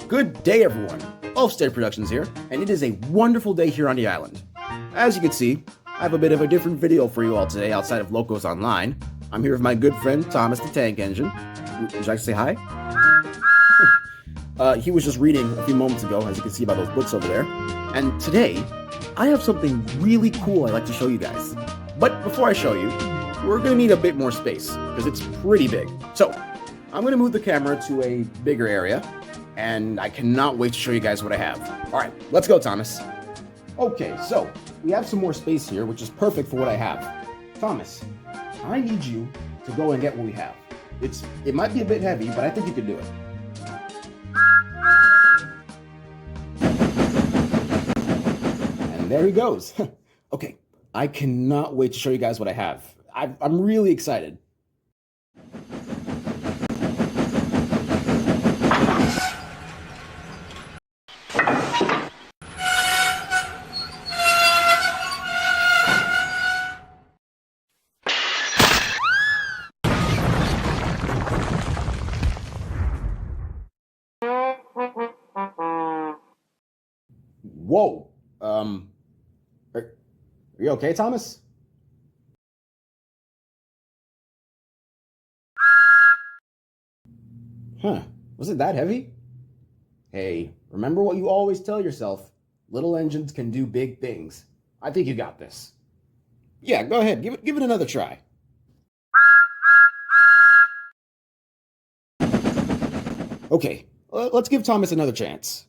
Good day, everyone. Ulfstead Productions here, and it is a wonderful day here on the island. As you can see, I have a bit of a different video for you all today outside of Locos Online. I'm here with my good friend, Thomas the Tank Engine. Would you like to say hi? He was just reading a few moments ago, as you can see by those books over there. And today, I have something really cool I'd like to show you guys. But before I show you, we're going to need a bit more space, because it's pretty big. So, I'm going to move the camera to a bigger area, and I cannot wait to show you guys what I have. Alright, let's go, Thomas. Okay, so, we have some more space here, which is perfect for what I have. Thomas, I need you to go and get what we have. It might be a bit heavy, but I think you can do it. And there he goes. Okay, I cannot wait to show you guys what I have. I'm really excited. Whoa. Are you okay, Thomas? Huh. Was it that heavy? Hey, remember what you always tell yourself. Little engines can do big things. I think you got this. Yeah, go ahead. Give it another try. Okay, let's give Thomas another chance.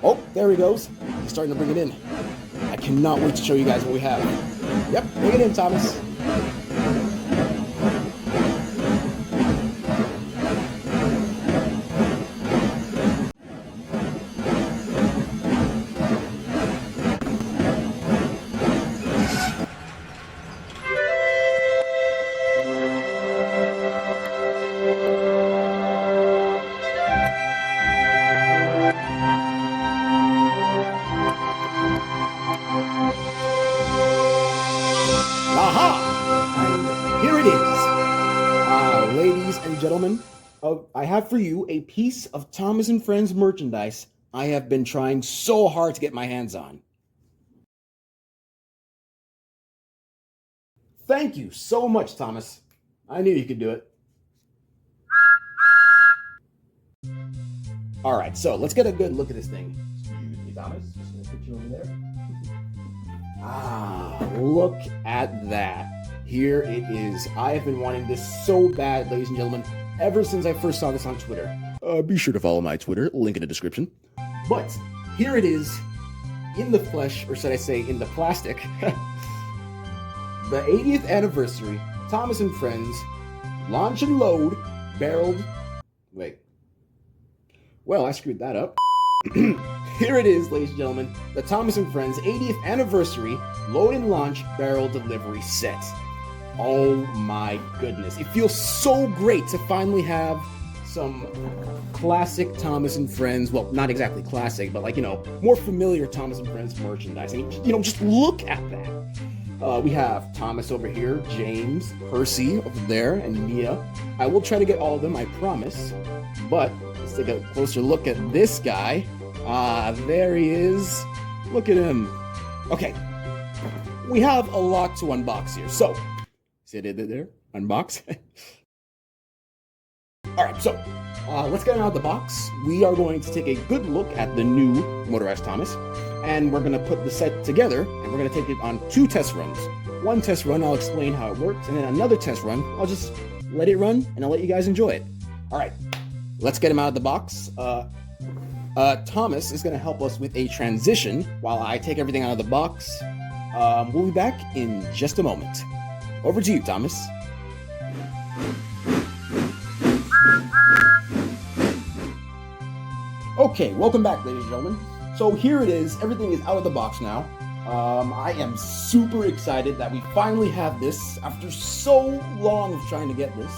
Oh, there he goes. He's starting to bring it in. I cannot wait to show you guys what we have. Yep, bring it in, Thomas. Aha! And here it is. Ladies and gentlemen, I have for you a piece of Thomas and Friends merchandise I have been trying so hard to get my hands on. Thank you so much, Thomas. I knew you could do it. Alright, so let's get a good look at this thing. Excuse me, Thomas. Just gonna put you over there. Ah, look at that. Here it is. I have been wanting this so bad, ladies and gentlemen, ever since I first saw this on Twitter. Be sure to follow my Twitter, link in the description. But here it is, in the flesh, or should I say in the plastic. The 80th anniversary, Thomas and Friends, launch and load, barreled. Wait. Well, I screwed that up. Here it is, ladies and gentlemen, the Thomas and Friends 80th anniversary load and launch barrel delivery set. Oh my goodness. It feels so great to finally have some classic Thomas and Friends, well, not exactly classic, but like, more familiar Thomas and Friends merchandise. I mean, just look at that. We have Thomas over here, James, Percy over there, and Mia. I will try to get all of them, I promise. But let's take a closer look at this guy. There he is. Look at him. Okay, we have a lot to unbox here. So, sit it there, unbox. Alright, so, let's get him out of the box. We are going to take a good look at the new Motorized Thomas, and we're going to put the set together, and we're going to take it on 2 test runs. One test run, I'll explain how it works, and then another test run, I'll just let it run, and I'll let you guys enjoy it. Alright, let's get him out of the box. Thomas is going to help us with a transition while I take everything out of the box. We'll be back in just a moment. Over to you, Thomas. Okay, welcome back, ladies and gentlemen. So here it is. Everything is out of the box now. I am super excited that we finally have this after so long of trying to get this.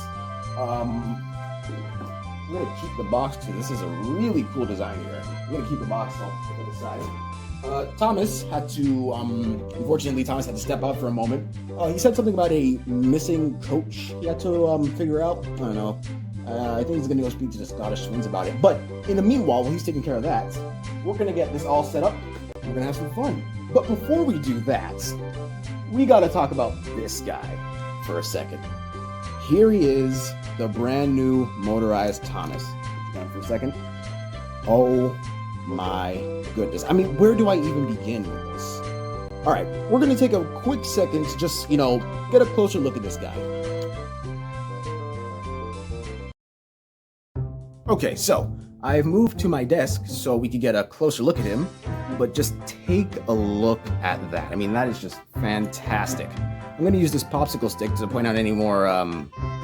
I'm gonna keep the box too. This is a really cool design here. I'm gonna keep the box off to the side. Thomas had to, unfortunately, Thomas had to step out for a moment. He said something about a missing coach he had to figure out. I don't know. I think he's gonna go speak to the Scottish Twins about it. But in the meanwhile, while he's taking care of that, we're gonna get this all set up. We're gonna have some fun. But before we do that, we gotta talk about this guy for a second. Here he is, the brand new Motorized Thomas. Down for a second. Oh my goodness. I mean, where do I even begin with this? All right, we're gonna take a quick second to just, get a closer look at this guy. Okay, so I've moved to my desk so we could get a closer look at him, but just take a look at that. I mean, that is just fantastic. I'm going to use this popsicle stick to point out any more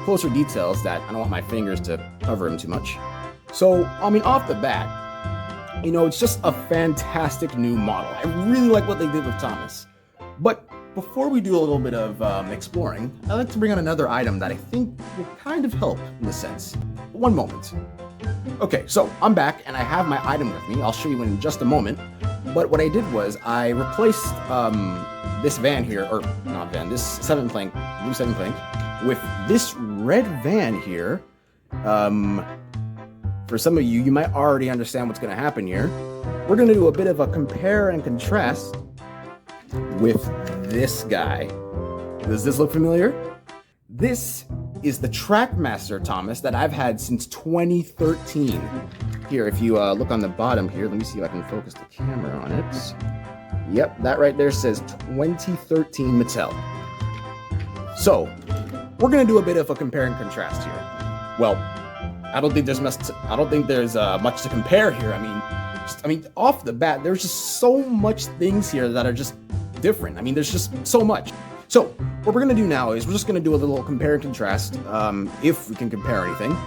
closer details that I don't want my fingers to cover him too much. So, I mean, off the bat, it's just a fantastic new model. I really like what they did with Thomas. But before we do a little bit of exploring, I'd like to bring out another item that I think will kind of help in a sense. One moment. Okay, so I'm back and I have my item with me. I'll show you in just a moment. But what I did was I replaced this van here, or not van, this blue 7 plank, with this red van here. For some of you, you might already understand what's going to happen here. We're going to do a bit of a compare and contrast with this guy. Does this look familiar? This is the Trackmaster Thomas that I've had since 2013. Here, if you look on the bottom here, let me see if I can focus the camera on it. Yep, that right there says 2013 Mattel. So, we're gonna do a bit of a compare and contrast here. Well, I don't think there's much to compare here. I mean, off the bat, there's just so much things here that are just different. I mean, there's just so much. So, what we're gonna do now is we're just gonna do a little compare and contrast, if we can compare anything.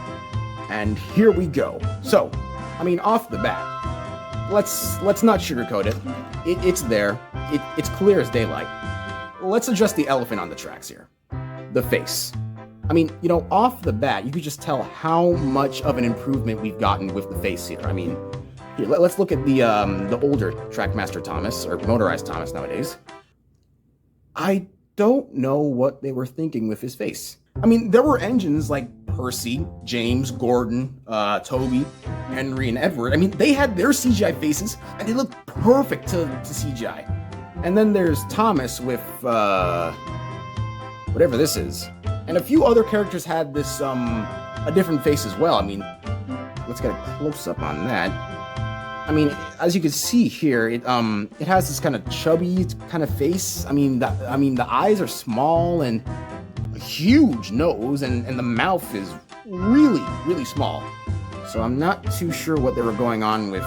And here we go. So, I mean, off the bat, let's not sugarcoat it. It's there. It's clear as daylight. Let's address the elephant on the tracks here. The face. I mean, off the bat, you could just tell how much of an improvement we've gotten with the face here. I mean, here, let's look at the older Trackmaster Thomas, or Motorized Thomas nowadays. I don't know what they were thinking with his face. I mean, there were engines like Percy, James, Gordon, Toby, Henry, and Edward. I mean, they had their CGI faces, and they looked perfect to CGI. And then there's Thomas with, whatever this is. And a few other characters had this, a different face as well. I mean, let's get a close-up on that. I mean, as you can see here, it has this kind of chubby kind of face. I mean, the eyes are small and a huge nose, and the mouth is really, really small. So I'm not too sure what they were going on with,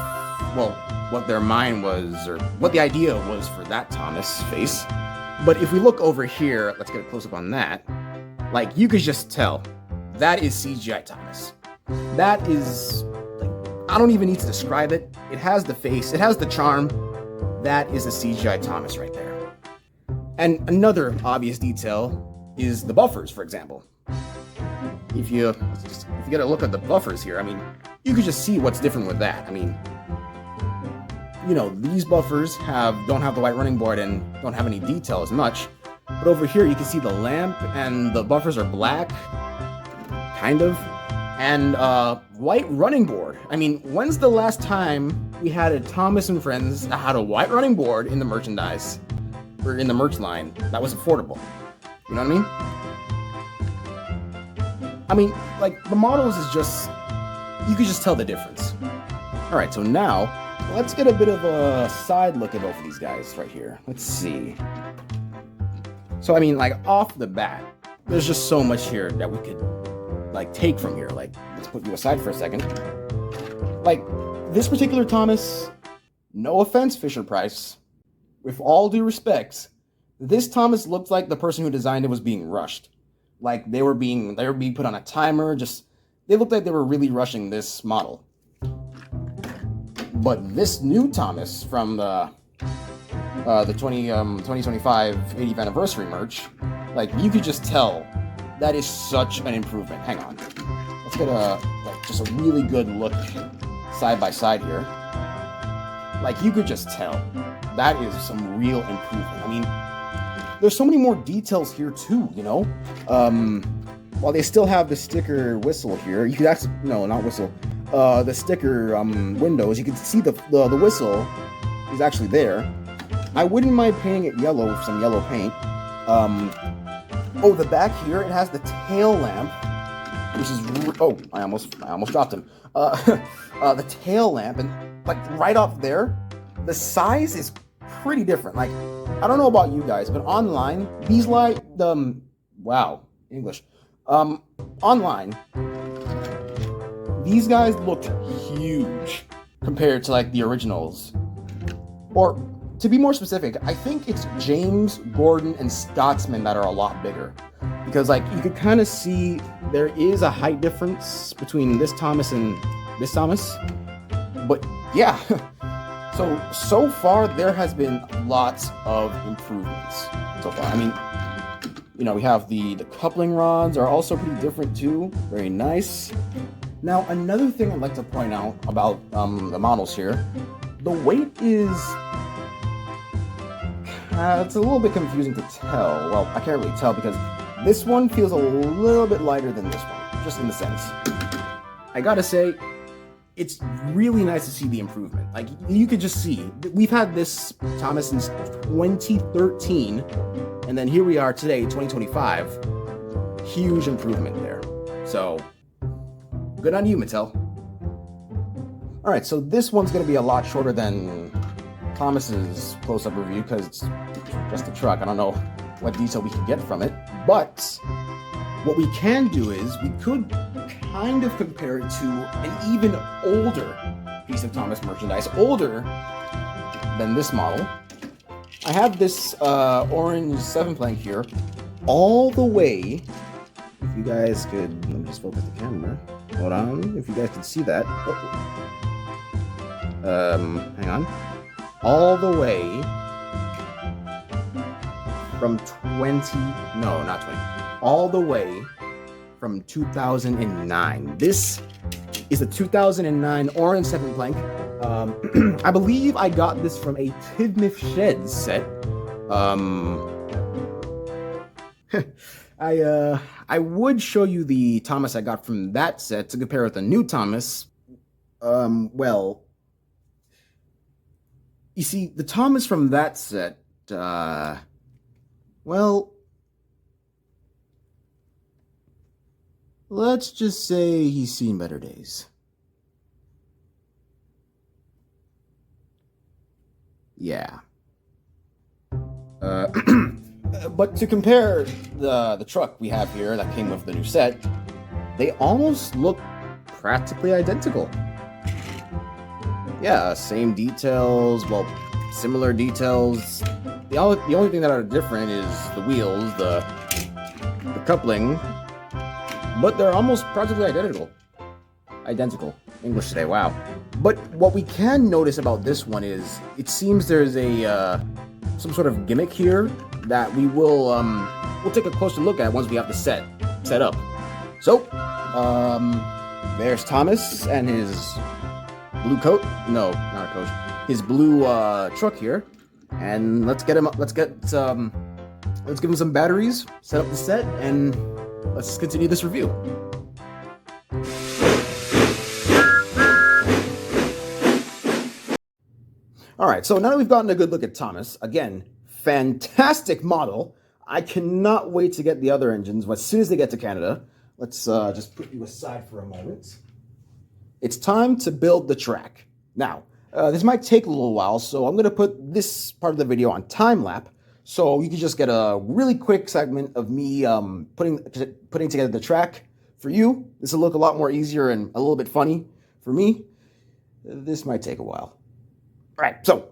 well, what their mind was, or what the idea was for that Thomas face. But if we look over here, let's get a close-up on that. Like, you could just tell, that is CGI Thomas. That is, like, I don't even need to describe it. It has the face, it has the charm. That is a CGI Thomas right there. And another obvious detail is the buffers, for example. If you get a look at the buffers here, I mean, you could just see what's different with that. I mean, these buffers don't have the white running board and don't have any detail as much. But over here, you can see the lamp, and the buffers are black, kind of, and white running board. I mean, when's the last time we had a Thomas and Friends that had a white running board in the merchandise, or in the merch line, that was affordable? You know what I mean? Like, the models is just, you could just tell the difference. All right, so now, let's get a bit of a side look at both of these guys right here. Let's see. So, I mean, like, off the bat, there's just so much here that we could, like, take from here. Like, let's put you aside for a second. Like, this particular Thomas, no offense, Fisher-Price, with all due respects, this Thomas looked like the person who designed it was being rushed. Like, they were being put on a timer, they looked like they were really rushing this model. But this new Thomas from the 2025 80th anniversary merch, like, you could just tell that is such an improvement. Hang on. Let's get a just a really good look side by side here. Like, you could just tell that is some real improvement. I mean, there's so many more details here too, you know? While they still have the sticker whistle here, you could actually, no, not whistle, the sticker windows, you can see the whistle is actually there. I wouldn't mind painting it yellow with some yellow paint. Oh, the back here, it has the tail lamp, which is, oh, I almost dropped him. The tail lamp, and like right off there, the size is pretty different. Like, I don't know about you guys, but online, these light, wow, English. Online, these guys looked huge compared to like the originals. Or to be more specific, I think it's James, Gordon, and Scotsman that are a lot bigger. Because like you could kind of see there is a height difference between this Thomas and this Thomas. But yeah, so far there has been lots of improvements so far. I mean, you know, we have the coupling rods are also pretty different too. Very nice. Now, another thing I'd like to point out about the models here, the weight is, it's a little bit confusing to tell. Well, I can't really tell because this one feels a little bit lighter than this one, just in the sense. I gotta say, it's really nice to see the improvement. Like, you could just see, we've had this Thomas since 2013, and then here we are today, 2025. Huge improvement there. So, good on you, Mattel. All right, so this one's gonna be a lot shorter than Thomas's close-up review because it's just a truck. I don't know what detail we can get from it, but what we can do is we could kind of compare it to an even older piece of Thomas merchandise, older than this model. I have this orange 7-plank here, all the way, if you guys could, let me just focus the camera, hold on, if you guys can see that, hang on, all the way from all the way from 2009. This is a 2009 orange 7-plank. I believe I got this from a Tidmouth Sheds set. I would show you the Thomas I got from that set to compare with the new Thomas. Well, you see, the Thomas from that set, well, let's just say he's seen better days. Yeah. But to compare the truck we have here that came with the new set, they almost look practically identical. Yeah, same details, well, similar details. The only thing that are different is the wheels, the coupling, but they're almost practically identical. English today, wow. But what we can notice about this one is it seems there's a some sort of gimmick here that we'll take a closer look at once we have the set up. So, there's Thomas and his blue coat. No, not a coat. His blue truck here, and let's give him some batteries, set up the set, and let's continue this review. All right, so now that we've gotten a good look at Thomas, again, fantastic model. I cannot wait to get the other engines as soon as they get to Canada. Let's just put you aside for a moment. It's time to build the track. Now, this might take a little while, so I'm going to put this part of the video on time lapse, so you can just get a really quick segment of me putting together the track. For you, this will look a lot more easier and a little bit funny. For me, this might take a while. All right, so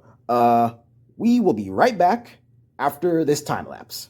we will be right back after this time lapse.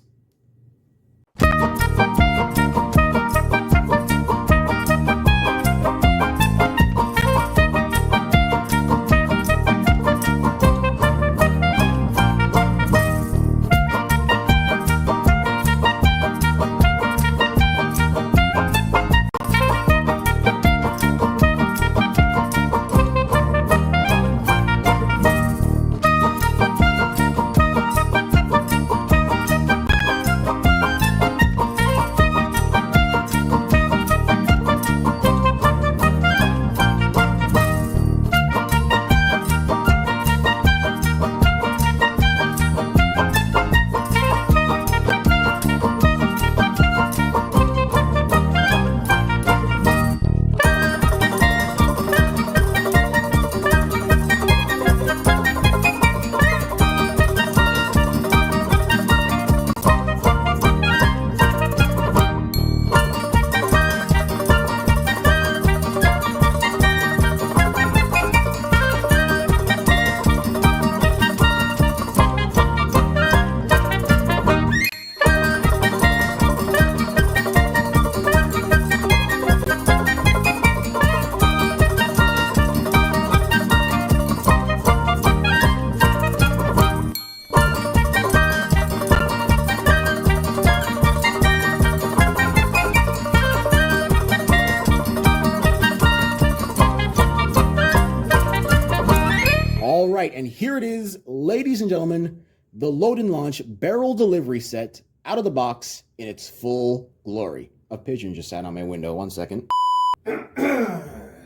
right, and here it is, ladies and gentlemen, the load and launch barrel delivery set out of the box in its full glory. A pigeon just sat on my window. 1 second.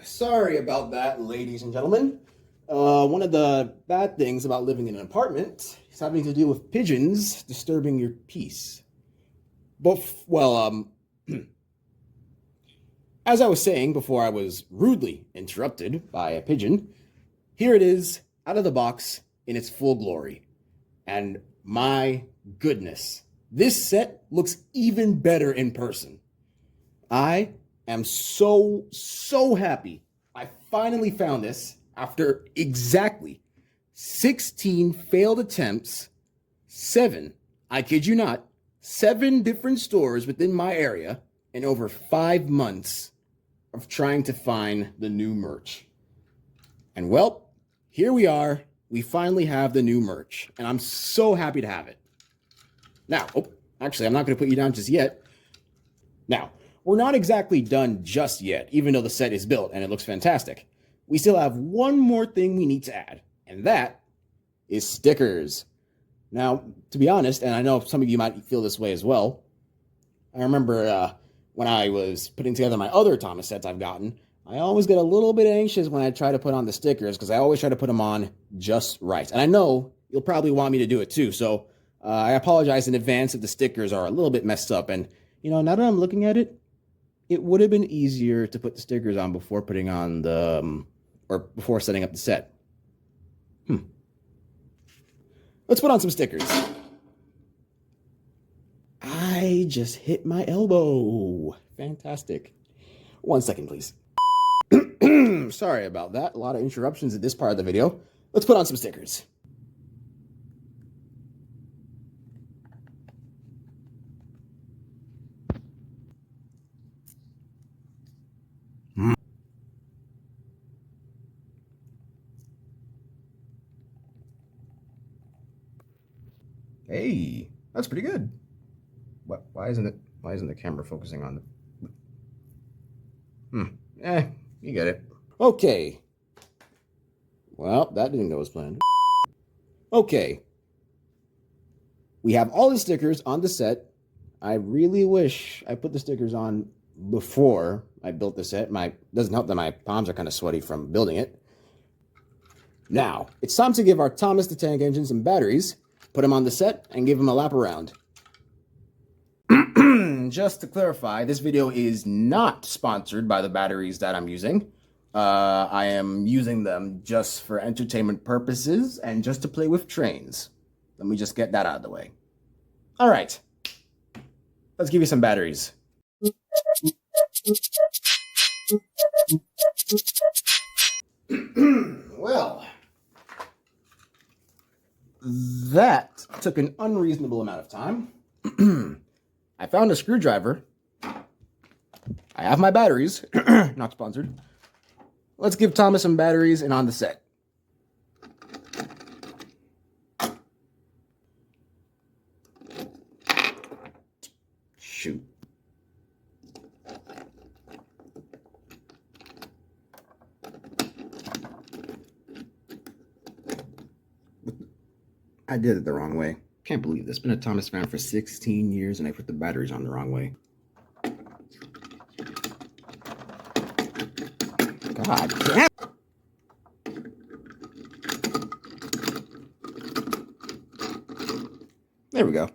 Sorry about that, ladies and gentlemen. One of the bad things about living in an apartment is having to deal with pigeons disturbing your peace. But, as I was saying before I was rudely interrupted by a pigeon, here it is, out of the box, in its full glory. And my goodness, this set looks even better in person. I am so happy I finally found this after exactly 16 failed attempts, 7, I kid you not, 7 different stores within my area, and over 5 months of trying to find the new merch. And well, here we are. We finally have the new merch, and I'm so happy to have it. Now, actually, I'm not going to put you down just yet. Now, we're not exactly done just yet, even though the set is built and it looks fantastic. We still have one more thing we need to add, and that is stickers. Now, to be honest, and I know some of you might feel this way as well, I remember when I was putting together my other Thomas sets I've gotten, I always get a little bit anxious when I try to put on the stickers because I always try to put them on just right. And I know you'll probably want me to do it too, so I apologize in advance if the stickers are a little bit messed up. And, you know, now that I'm looking at it, it would have been easier to put the stickers on before putting on the, or before setting up the set. Let's put on some stickers. I just hit my elbow. Fantastic. 1 second, please. Sorry about that. A lot of interruptions at this part of the video. Let's put on some stickers. Hey, that's pretty good. Why isn't the camera focusing on the... You get it. Okay. Well, that didn't go as planned. Okay. We have all the stickers on the set. I really wish I put the stickers on before I built the set. Doesn't help that my palms are kind of sweaty from building it. Now, it's time to give our Thomas the Tank Engine some batteries, put them on the set, and give them a lap around. Just to clarify, this video is not sponsored by the batteries that I'm using. I am using them just for entertainment purposes and just to play with trains. Let me just get that out of the way. All right. Let's give you some batteries. Well, that took an unreasonable amount of time. I found a screwdriver. I have my batteries. Not sponsored. Let's give Thomas some batteries and on the set. Shoot. I did it the wrong way. Can't believe this. Been a Thomas fan for 16 years and I put the batteries on the wrong way. God damn. There we go.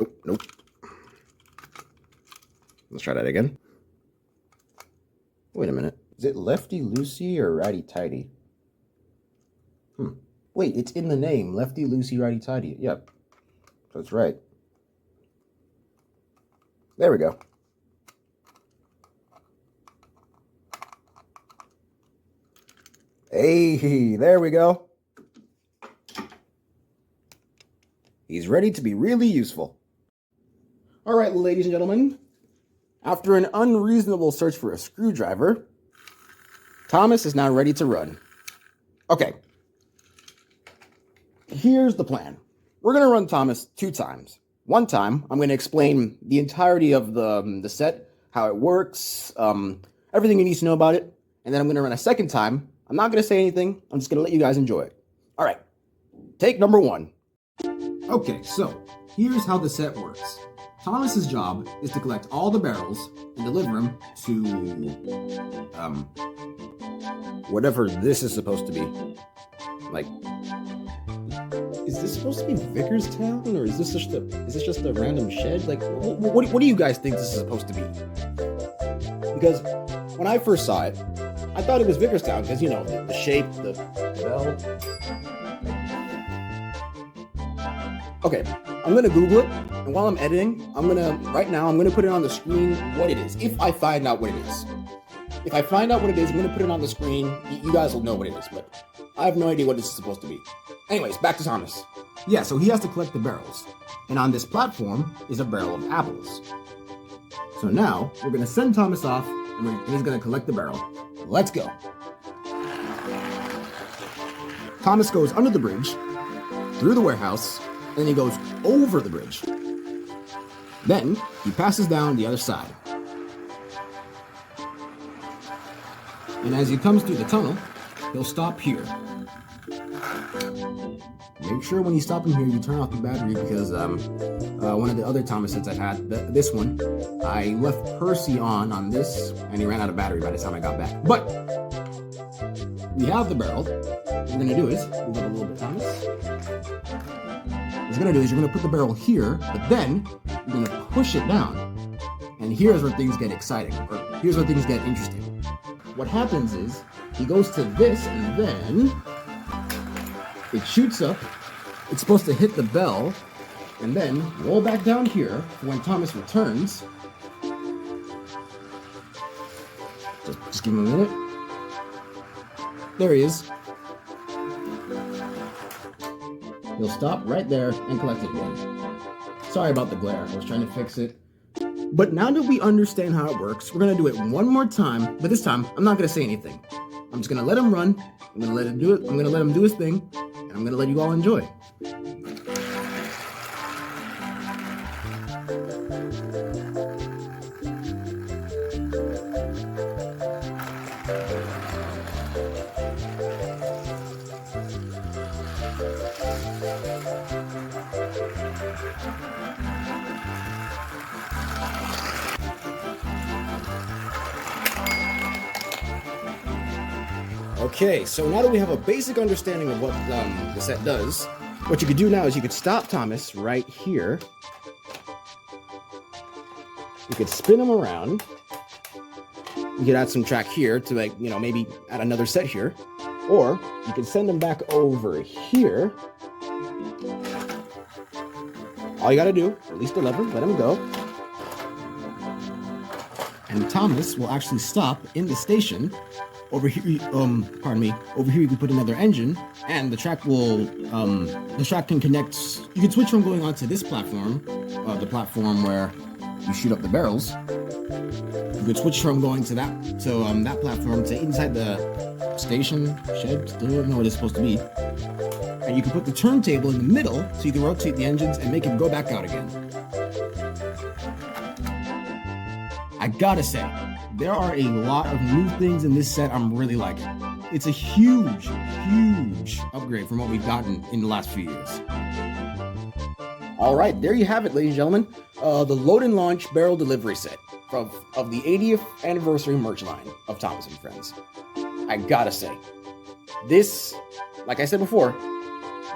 Oh, nope. Let's try that again. Wait a minute. Is it lefty loosey or righty tighty? Wait, it's in the name. Lefty loosey, righty tighty. Yep. That's right. There we go. Hey, there we go. He's ready to be really useful. All right, ladies and gentlemen. After an unreasonable search for a screwdriver, Thomas is now ready to run. Okay. Here's the plan. we're going to run Thomas 2 times. One time, I'm going to explain the entirety of the set, how it works, everything you need to know about it. And then I'm going to run a second time. I'm not going to say anything. I'm just going to let you guys enjoy it. All right. Take number 1. Okay, so here's how the set works. Thomas's job is to collect all the barrels and deliver them to, whatever this is supposed to be. Like, is this supposed to be Vickerstown, or is this just a random shed? Like, what do you guys think this is supposed to be? Because when I first saw it, I thought it was Vickerstown because, you know, the shape, the bell. Okay, I'm gonna Google it, and while I'm editing, right now I'm gonna put it on the screen what it is, if I find out what it is. If I find out what it is, I'm gonna put it on the screen. You guys will know what it is, but I have no idea what this is supposed to be. Anyways, back to Thomas. Yeah, so he has to collect the barrels, and on this platform is a barrel of apples. So now, we're gonna send Thomas off, and he's gonna collect the barrel. Let's go. Thomas goes under the bridge, through the warehouse, and then he goes over the bridge. Then, he passes down the other side. And as he comes through the tunnel, he'll stop here. Make sure when you stop in here, you turn off the battery because one of the other Thomas sets I've had, this one, I left Percy on this, and he ran out of battery by the time I got back. But we have the barrel. What we're gonna do is move up a little bit, Thomas. What you're gonna do is you're gonna put the barrel here, but then you're gonna push it down. And here's where things get exciting, or here's where things get interesting. What happens is he goes to this, and then it shoots up. It's supposed to hit the bell, and then roll back down here for when Thomas returns. Just give him a minute. There he is. He'll stop right there and collect it again. Sorry about the glare. I was trying to fix it. But now that we understand how it works, we're going to do it one more time. But this time, I'm not going to say anything. I'm just going to let him run. I'm going to let him do it. I'm going to let him do his thing. And I'm going to let you all enjoy. Okay, so now that we have a basic understanding of what the set does, what you could do now is you could stop Thomas right here. You could spin him around. You could add some track here to, like, you know, maybe add another set here. Or you could send him back over here. All you gotta do, release the lever, let him go. And Thomas will actually stop in the station. Over here, over here you can put another engine, and the track can connect. You can switch from going onto this platform, the platform where you shoot up the barrels. You could switch from going to that platform to inside the station shed. Still don't know what it's supposed to be. And you can put the turntable in the middle, so you can rotate the engines and make it go back out again. I gotta say, there are a lot of new things in this set I'm really liking. It's a huge, huge upgrade from what we've gotten in the last few years. All right, there you have it, ladies and gentlemen. The load and launch barrel delivery set of the 80th anniversary merch line of Thomas and Friends. I gotta say, this, like I said before,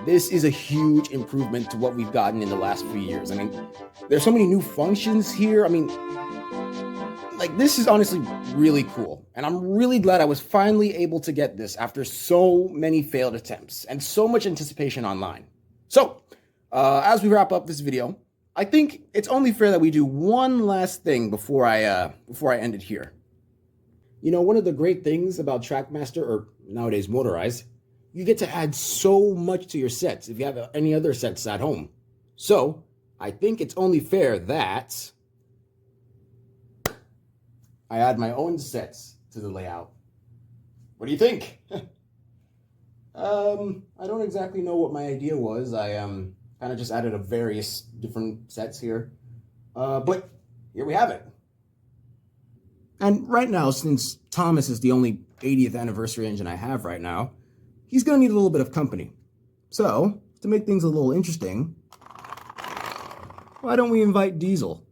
this is a huge improvement to what we've gotten in the last few years. I mean, there's so many new functions here. I mean, like, this is honestly really cool, and I'm really glad I was finally able to get this after so many failed attempts and so much anticipation online. So, as we wrap up this video, I think it's only fair that we do one last thing before I end it here. You know, one of the great things about Trackmaster, or nowadays Motorized, you get to add so much to your sets if you have any other sets at home. So, I think it's only fair that I add my own sets to the layout. What do you think? I don't exactly know what my idea was. I Kind of just added a various different sets here. But here we have it. And right now, since Thomas is the only 80th anniversary engine I have right now, he's going to need a little bit of company. So, to make things a little interesting, why don't we invite Diesel?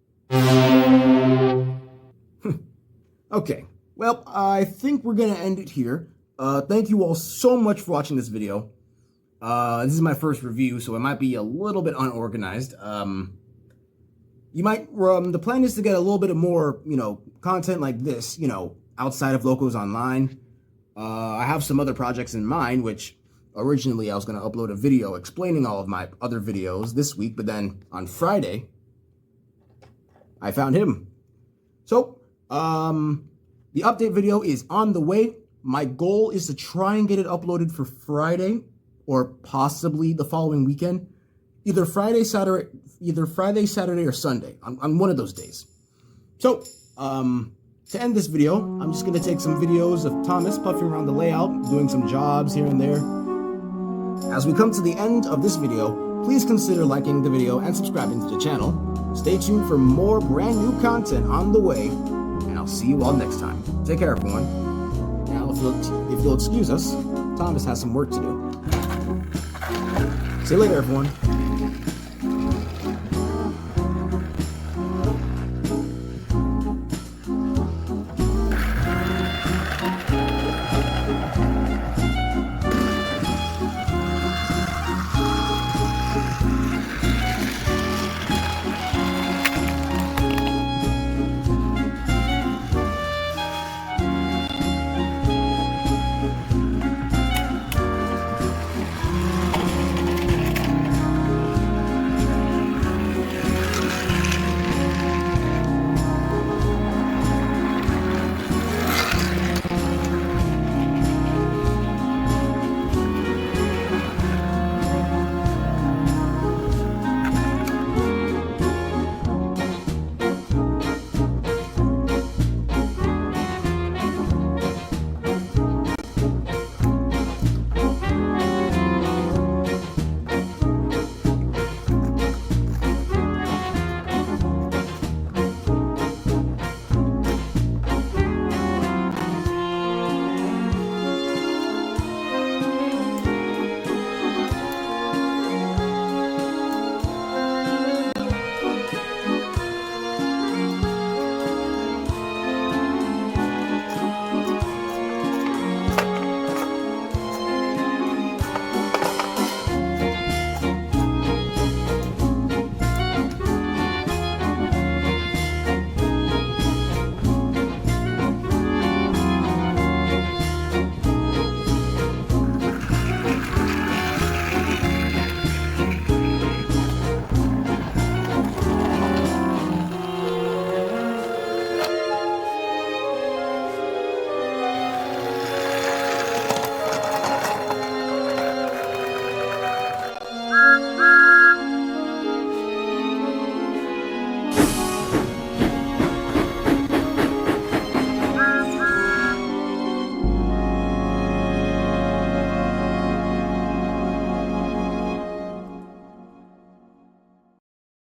Okay, well, I think we're going to end it here. Thank you all so much for watching this video. This is my first review, so it might be a little bit unorganized. The plan is to get a little bit of more, content like this, outside of Locos Online. I have some other projects in mind, which originally I was going to upload a video explaining all of my other videos this week, but then on Friday, I found him. So, the update video is on the way. My goal is to try and get it uploaded for Friday, or possibly the following weekend. Either Friday, Saturday, or Sunday, on one of those days. So, to end this video, I'm just going to take some videos of Thomas puffing around the layout, doing some jobs here and there. As we come to the end of this video, please consider liking the video and subscribing to the channel. Stay tuned for more brand new content on the way, and I'll see you all next time. Take care, everyone. Now, if you'll excuse us, Thomas has some work to do. See you later, everyone.